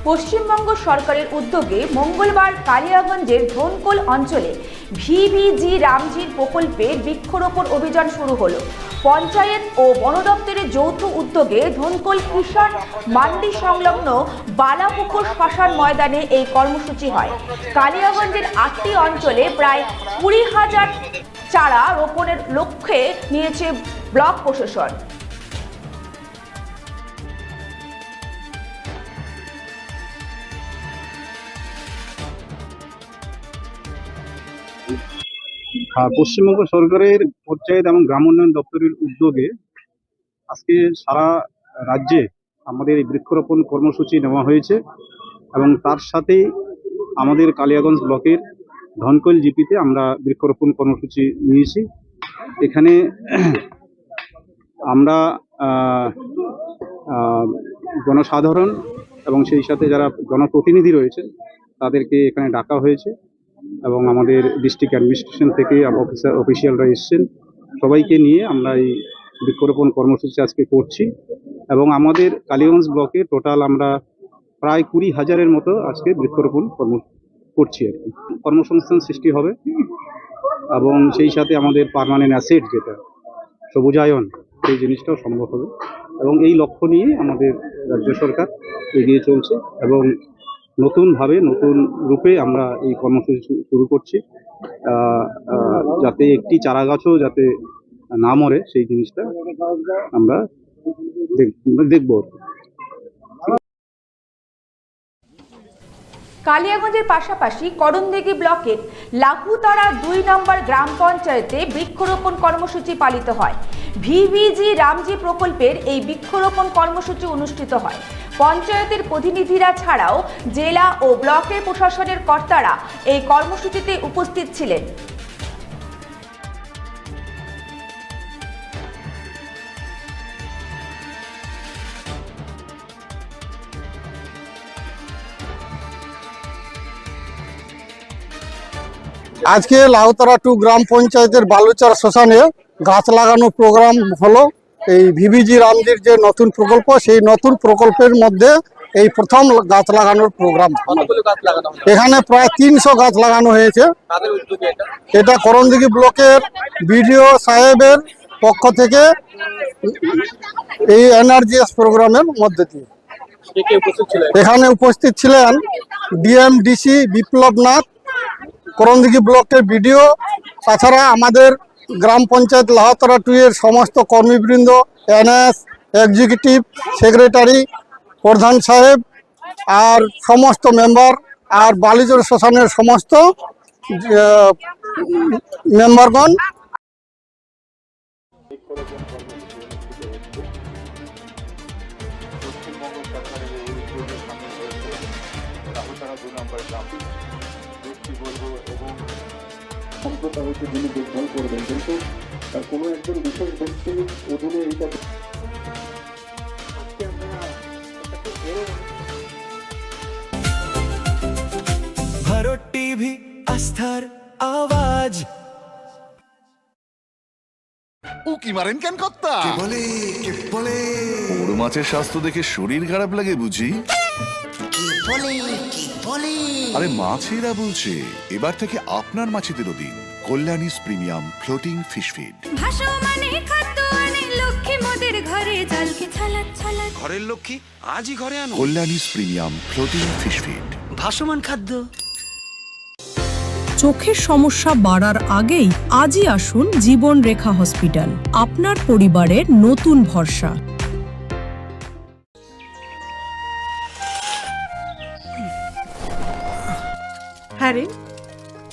পশ্চিমবঙ্গ সরকারের উদ্যোগে মঙ্গলবার কালিয়াগঞ্জের ধনকোল অঞ্চলে ভিভিজি রামজির প্রকল্পে বৃক্ষরোপণ অভিযান শুরু হলো। পঞ্চায়েত ও বন দপ্তরের যৌথ উদ্যোগে ধনকোল কিষাণ মান্ডি সংলগ্ন বালাপুকুর শ্মশান ময়দানে এই কর্মসূচি হয়। কালিয়াগঞ্জের 8টি অঞ্চলে প্রায় 20,000 চারা রোপণের লক্ষ্যে নিয়েছে ব্লক প্রশাসন। পশ্চিমবঙ্গ সরকারের পঞ্চায়েত এবং গ্রাম উন্নয়ন দপ্তরের উদ্যোগে আজকে সারা রাজ্যে আমাদের এই বৃক্ষরোপণ কর্মসূচি নেওয়া হয়েছে এবং তার সাথেই আমাদের কালিয়াগঞ্জ ব্লকের ধনকোল জিপিতে আমরা বৃক্ষরোপণ কর্মসূচি নিয়েছি। এখানে আমরা জনসাধারণ এবং সেই সাথে যারা জনপ্রতিনিধি রয়েছে তাদেরকে এখানে ডাকা হয়েছে এবং আমাদের ডিস্ট্রিক্ট অ্যাডমিনিস্ট্রেশন থেকে অফিসিয়ালরা এসছেন, সবাইকে নিয়ে আমরা এই বৃক্ষরোপণ কর্মসূচি আজকে করছি এবং আমাদের কালিয়াগঞ্জ ব্লকে টোটাল আমরা প্রায় 20,000-এর মতো আজকে বৃক্ষরোপণ করছি আর কি। কর্মসংস্থান সৃষ্টি হবে এবং সেই সাথে আমাদের পার্মানেন্ট অ্যাসেট যেটা সবুজায়ন, সেই জিনিসটাও সম্ভব হবে এবং এই লক্ষ্য নিয়ে আমাদের রাজ্য সরকার এগিয়ে চলছে এবং নতুনভাবে নতুন রূপে আমরা এই কর্মসূচি শুরু করছি, যাতে একটি চারা গাছও যাতে না মরে সেই জিনিসটা আমরা দেখব। কালিয়াগঞ্জের পাশাপাশি করণদিঘি ব্লকের লাকুতারা 2 নম্বর গ্রাম পঞ্চায়েতে বৃক্ষরোপণ কর্মসূচি পালিত হয়। ভিভিজি রামজি প্রকল্পের এই বৃক্ষরোপণ কর্মসূচি অনুষ্ঠিত হয়। পঞ্চায়েতের প্রতিনিধিরা ছাড়াও জেলা ও ব্লকের প্রশাসনের কর্তারা এই কর্মসূচিতে উপস্থিত ছিলেন। আজকে লাউতারা 2 গ্রাম পঞ্চায়েতের বালুচার শ্মশানে গাছ লাগানো প্রোগ্রাম হলো। এই ভিভিজি রামজির যে নতুন প্রকল্প, সেই নতুন প্রকল্পের মধ্যে এই প্রথম গাছ লাগানোর প্রোগ্রাম। এখানে প্রায় 300 গাছ লাগানো হয়েছে। এটা করণদিঘি ব্লকের বিডিও সাহেবের পক্ষ থেকে এই এনআরজিএস প্রোগ্রামের মধ্যে দিয়ে। এখানে উপস্থিত ছিলেন ডিএমডিসি বিপ্লব নাথ, করণদিঘি ব্লকের বিডিও, তাছাড়া আমাদের গ্রাম পঞ্চায়েত লাউতারা 2 এর সমস্ত কর্মীবৃন্দ, এনএস, এক্সিকিউটিভ সেক্রেটারি, প্রধান সাহেব আর সমস্ত মেম্বার, আর বালুচর শ্মশানের সমস্ত মেম্বারগণ। যিনি দেখভাল করবেন, কিন্তু তার কোনো একজন বিশেষ ব্যক্তির অধীনে এইটা। ভারত টিভি, আস্থার আওয়াজ। উকি মারেন কেন কর্তা? বলে বড় মাছের স্বাস্থ্য দেখে শরীর খারাপ লাগে বুঝি? আরে মাছেরা বলছে, এবার থেকে আপনার মাছেদেরও দিন কল্যাণীস প্রিমিয়াম ফ্লোটিং ফিশ ফিড। ঘরের লক্ষ্মী আজই ঘরে আনো কল্যাণীস প্রিমিয়াম ফ্লোটিং ফিশ ফিড, ভাসমান খাদ্য। চোখের সমস্যা বাড়ার আগেই আজই আসুন জীবন রেখা হসপিটাল, আপনার পরিবারের নতুন ভরসা। হ্যাঁ রে,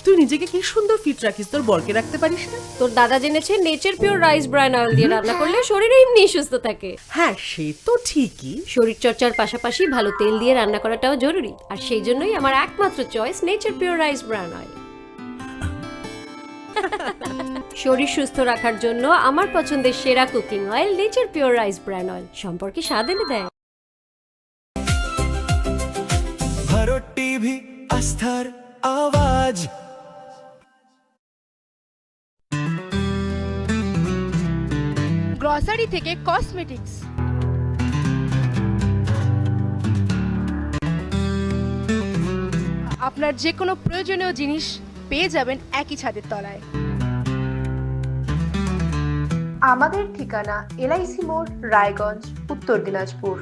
তুই নিজেকে কি সুন্দর ফিট রাখিস, তোর বরকে রাখতে পারিস না? তোর দাদা জেনেছে nature pure rice bran oil দিয়ে রান্না করলে শরীর এমনি সুস্থ থাকে। হ্যাঁ, সে তো ঠিকই। শরীর চর্চার পাশাপাশি ভালো তেল দিয়ে রান্না করাটাও জরুরি, আর সেই জন্যই আমার একমাত্র choice nature pure rice bran oil. শরীর সুস্থ রাখার জন্য আমার পছন্দের সেরা cooking oil nature pure rice bran oil, সম্পর্কে স্বাদ এনে দেয়। ভারত টিভি, আস্থার আওয়াজ। গ্রসারি থেকে কসমেটিক্স, আপনার যে কোনো প্রয়োজনীয় জিনিস পেয়ে যাবেন একই ছাদের তলায়। আমাদের ঠিকানা LIC মোড়, রায়গঞ্জ, উত্তর দিনাজপুর।